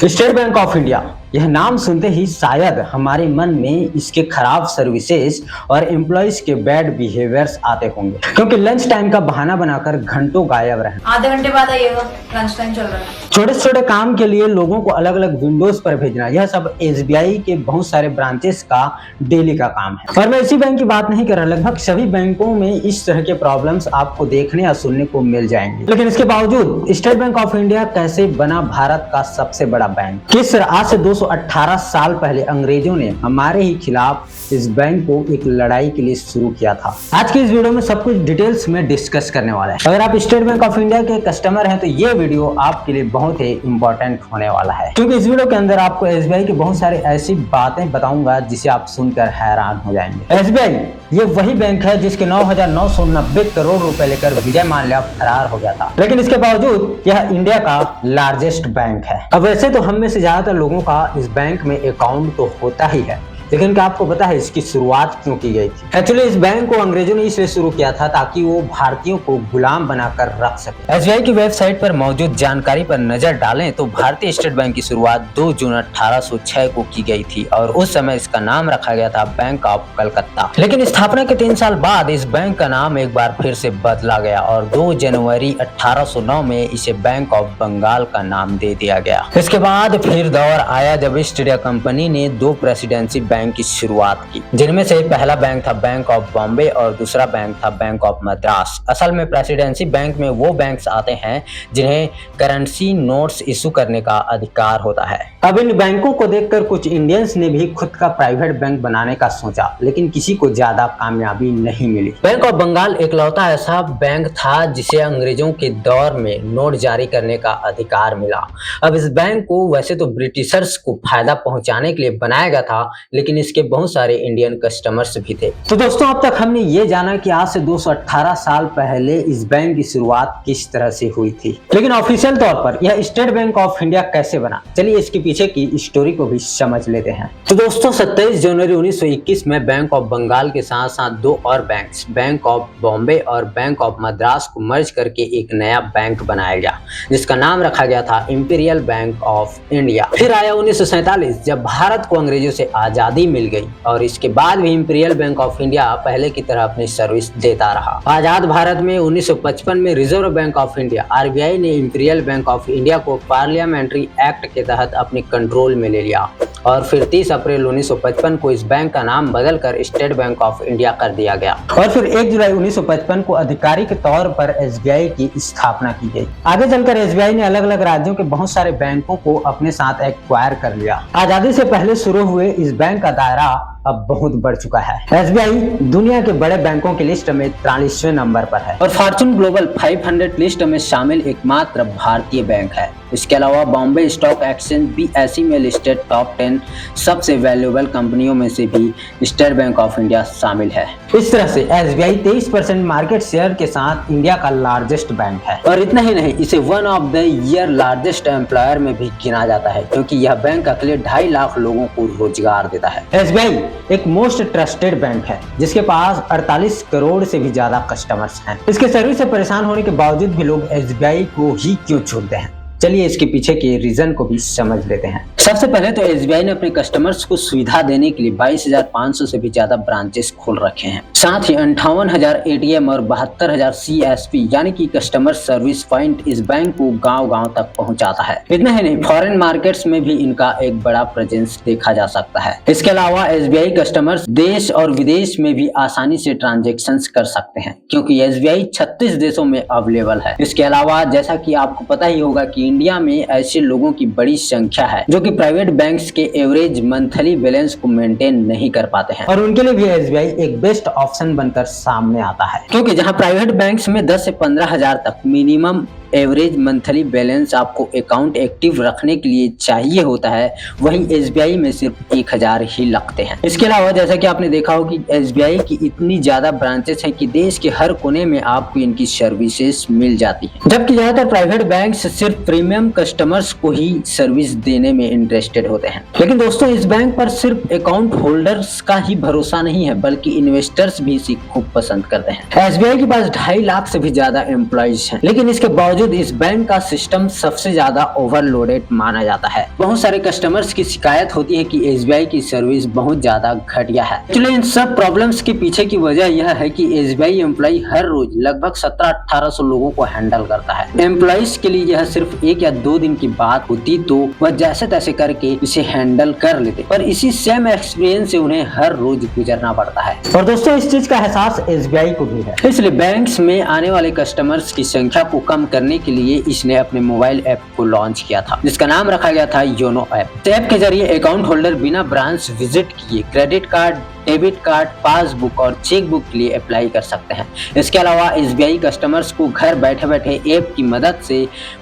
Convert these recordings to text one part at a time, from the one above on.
State Bank of India, यह नाम सुनते ही शायद हमारे मन में इसके खराब सर्विसेज और एम्प्लॉइज के बैड बिहेवियर्स आते होंगे, क्योंकि लंच टाइम का बहाना बनाकर घंटों गायब रहे। आधे घंटे बाद आइएगा, लंच टाइम चल रहा है। छोटे छोटे काम के लिए लोगों को अलग अलग विंडोज पर भेजना, यह सब एसबीआई के बहुत सारे ब्रांचेस का डेली का काम है। और मैं इसी बैंक की बात नहीं कर रहा, लगभग सभी बैंकों में इस तरह के प्रॉब्लम्स आपको देखने या सुनने को मिल जाएंगे। लेकिन इसके बावजूद स्टेट बैंक ऑफ इंडिया कैसे बना भारत का सबसे बड़ा बैंक? किस आज से 218 साल पहले अंग्रेजों ने हमारे ही खिलाफ इस बैंक को एक लड़ाई के लिए शुरू किया था। आज की इस वीडियो में सब कुछ डिटेल्स में डिस्कस करने वाला है। अगर आप स्टेट बैंक ऑफ इंडिया के कस्टमर हैं तो ये वीडियो आपके लिए बहुत ही इंपॉर्टेंट होने वाला है, क्योंकि इस वीडियो के अंदर आपको एसबीआई की बहुत सारी ऐसी बातें बताऊंगा जिसे आप सुनकर हैरान हो जाएंगे। एसबीआई ये वही बैंक है जिसके 9,990 करोड़ रुपए लेकर विजय माल्या फरार हो गया था, लेकिन इसके बावजूद यह इंडिया का लार्जेस्ट बैंक है। अब वैसे तो हम में से ज्यादातर लोगों का इस बैंक में अकाउंट तो होता ही है, लेकिन क्या आपको पता है इसकी शुरुआत क्यों की गई थी? एक्चुअली इस बैंक को अंग्रेजों ने इसलिए शुरू किया था ताकि वो भारतीयों को गुलाम बनाकर रख सके। एसबीआई की वेबसाइट पर मौजूद जानकारी पर नजर डालें तो भारतीय स्टेट बैंक की शुरुआत 2 जून 1806 को की गई थी और उस समय इसका नाम रखा गया था बैंक ऑफ कलकत्ता। लेकिन स्थापना के 3 साल बाद इस बैंक का नाम एक बार फिर से बदला गया और 2 जनवरी 1809 में इसे बैंक ऑफ बंगाल का नाम दे दिया गया। इसके बाद फिर दौर आया जब ईस्ट इंडिया कंपनी ने 2 प्रेसिडेंसी बैंक की शुरुआत की, जिनमें से पहला बैंक था बैंक ऑफ बॉम्बे और दूसरा बैंक था बैंक ऑफ मद्रास। असल में प्रेसिडेंसी बैंक में वो बैंक्स आते हैं जिन्हें करेंसी नोट्स इशू करने का अधिकार होता है। अब इन बैंकों को देखकर कुछ इंडियंस ने भी खुद का प्राइवेट बैंक बनाने का सोचा, लेकिन किसी को ज्यादा कामयाबी नहीं मिली। बैंक ऑफ बंगाल एकलौता ऐसा बैंक था जिसे अंग्रेजों के दौर में नोट जारी करने का अधिकार मिला। अब इस बैंक को वैसे तो ब्रिटिशर्स को फायदा पहुंचाने के लिए बनाया गया था, लेकिन इसके बहुत सारे इंडियन कस्टमर्स भी थे। तो दोस्तों, अब तक हमने ये जाना कि आज से 218 साल पहले इस बैंक की शुरुआत किस तरह से हुई थी, लेकिन ऑफिशियल तौर पर यह स्टेट बैंक ऑफ इंडिया कैसे बना, चलिए इसके पीछे की स्टोरी को भी समझ लेते हैं। तो दोस्तों, 27 जनवरी 1921 में बैंक ऑफ बंगाल के साथ साथ 2 और बैंक्स, बैंक ऑफ बॉम्बे और बैंक ऑफ मद्रास को मर्ज करके एक नया बैंक बनाया गया, जिसका नाम रखा गया था इंपीरियल बैंक ऑफ इंडिया। फिर आया 1947 जब भारत को अंग्रेजों से आजादी मिल गई और इसके बाद भी इंपीरियल बैंक ऑफ इंडिया पहले की तरह अपनी सर्विस देता रहा। आजाद भारत में 1955 में reserve bank of India RBI ने इंपीरियल बैंक ऑफ इंडिया को पार्लियामेंट्री एक्ट के तहत अपने कंट्रोल में ले लिया और फिर 30 अप्रैल 1955 को इस बैंक का नाम बदलकर स्टेट बैंक ऑफ इंडिया कर दिया गया और फिर 1 जुलाई 1955 को आधिकारिक तौर पर एसबीआई की स्थापना की गई। आगे चलकर एसबीआई ने अलग अलग राज्यों के बहुत सारे बैंकों को अपने साथ एक्वायर कर लिया। आजादी से पहले शुरू हुए इस बैंक का दायरा अब बहुत बढ़ चुका है। एसबीआई दुनिया के बड़े बैंकों की लिस्ट में 43वें नंबर पर है और फॉर्च्यून ग्लोबल 500 लिस्ट में शामिल एकमात्र भारतीय बैंक है। इसके अलावा बॉम्बे स्टॉक एक्सचेंज बीएसई में लिस्टेड टॉप 10 सबसे वैल्यूएबल कंपनियों में से भी स्टेट बैंक ऑफ इंडिया शामिल है। इस तरह से एसबीआई 23% मार्केट शेयर के साथ इंडिया का लार्जेस्ट बैंक है और इतना ही नहीं, इसे one of the year largest employer में भी गिना जाता है, क्योंकि यह बैंक अकेले 2.5 लाख लोगों को रोजगार देता है। एसबीआई एक मोस्ट ट्रस्टेड बैंक है जिसके पास 48 करोड़ से भी ज्यादा कस्टमर्स हैं। इसके सर्विस से परेशान होने के बावजूद भी लोग एसबीआई को ही क्यों चुनते हैं, चलिए इसके पीछे के रीजन को भी समझ लेते हैं। सबसे पहले तो एसबीआई ने अपने कस्टमर्स को सुविधा देने के लिए 22,500 से भी ज्यादा ब्रांचेस खोल रखे हैं। साथ ही 58,000 एटीएम और 72,000 सीएसपी यानी कि कस्टमर सर्विस पॉइंट इस बैंक को गांव-गांव तक पहुंचाता है। इतना ही नहीं, फॉरेन मार्केट्स में भी इनका एक बड़ा प्रेजेंस देखा जा सकता है। इसके अलावा एसबीआई कस्टमर्स देश और विदेश में भी आसानी से ट्रांजेक्शन कर सकते हैं, क्योंकि एसबीआई 36 देशों में अवेलेबल है। इसके अलावा जैसा कि आपको पता ही होगा कि इंडिया में ऐसे लोगों की बड़ी संख्या है जो कि प्राइवेट बैंक्स के एवरेज मंथली बैलेंस को मेंटेन नहीं कर पाते हैं और उनके लिए भी एसबीआई एक बेस्ट ऑप्शन बनकर सामने आता है, क्योंकि जहां प्राइवेट बैंक्स में 10 से 15,000 तक मिनिमम एवरेज मंथली बैलेंस आपको अकाउंट एक्टिव रखने के लिए चाहिए होता है, वहीं एसबीआई में सिर्फ 1,000 ही लगते हैं। इसके अलावा जैसा कि आपने देखा हो कि एसबीआई की इतनी ज्यादा ब्रांचेस हैं कि देश के हर कोने में आपको इनकी सर्विसेज मिल जाती है, जबकि ज्यादातर प्राइवेट बैंक्स सिर्फ प्रीमियम कस्टमर्स को ही सर्विस देने में इंटरेस्टेड होते हैं। लेकिन दोस्तों, इस बैंक पर सिर्फ अकाउंट होल्डर्स का ही भरोसा नहीं है, बल्कि इन्वेस्टर्स भी इसे खूब पसंद करते हैं। एसबीआई के पास 2.5 लाख से भी ज्यादा एम्प्लॉइज हैं, लेकिन इसके बावजूद बावजूद इस बैंक का सिस्टम सबसे ज्यादा ओवरलोडेड माना जाता है। बहुत सारे कस्टमर्स की शिकायत होती है कि एसबीआई की सर्विस बहुत ज्यादा घटिया है। एक्चुअली इन सब प्रॉब्लम्स के पीछे की वजह यह है कि एसबीआई एम्प्लॉय हर रोज लगभग 1700-1800 लोगों को हैंडल करता है। एम्प्लॉइज के लिए यह सिर्फ 1 या 2 दिन की बात होती तो वह जैसे तैसे करके इसे हैंडल कर लेते, पर इसी सेम एक्सपीरियंस से उन्हें हर रोज गुजरना पड़ता है। और दोस्तों इस चीज का एहसास एसबीआई को भी है, इसलिए बैंक्स में आने वाले कस्टमर्स की संख्या को कम करने के लिए इसने अपने मोबाइल ऐप को लॉन्च किया था, जिसका नाम रखा गया था योनो ऐप। इस ऐप के जरिए अकाउंट होल्डर बिना ब्रांच विजिट किए credit card, debit card, passbook और चेकबुक के लिए अप्लाई कर सकते हैं। इसके अलावा एसबीआई कस्टमर्स को घर बैठे बैठे ऐप की मदद से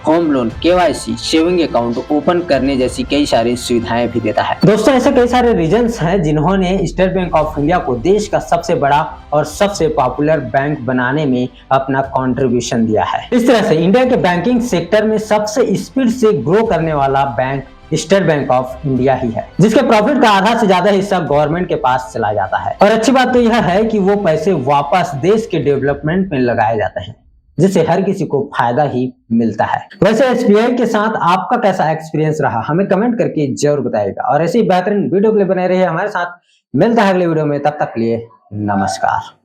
home loan, KYC, saving account open करने जैसी कई सारी सुविधाएं भी देता है। दोस्तों ऐसे कई सारे रीजंस हैं जिन्होंने स्टेट बैंक ऑफ इंडिया को देश का सबसे बड़ा और सबसे पॉपुलर बैंक बनाने में अपना कंट्रीब्यूशन दिया है। इस तरह से इंडिया के बैंकिंग सेक्टर में सबसे स्पीड से ग्रो करने वाला bank State Bank of India ही है, जिसके प्रॉफिट का आधा से ज्यादा हिस्सा गवर्नमेंट के पास चला जाता है। और अच्छी बात तो यह है कि वो पैसे वापस देश के डेवलपमेंट में लगाए जाते हैं, जिससे हर किसी को फायदा ही मिलता है। वैसे एसबीआई के साथ आपका कैसा एक्सपीरियंस रहा, हमें कमेंट करके जरूर बताइएगा। और ऐसी बेहतरीन वीडियो के लिए बने रहिए हमारे साथ। मिलता है अगले वीडियो में, तब तक के लिए नमस्कार।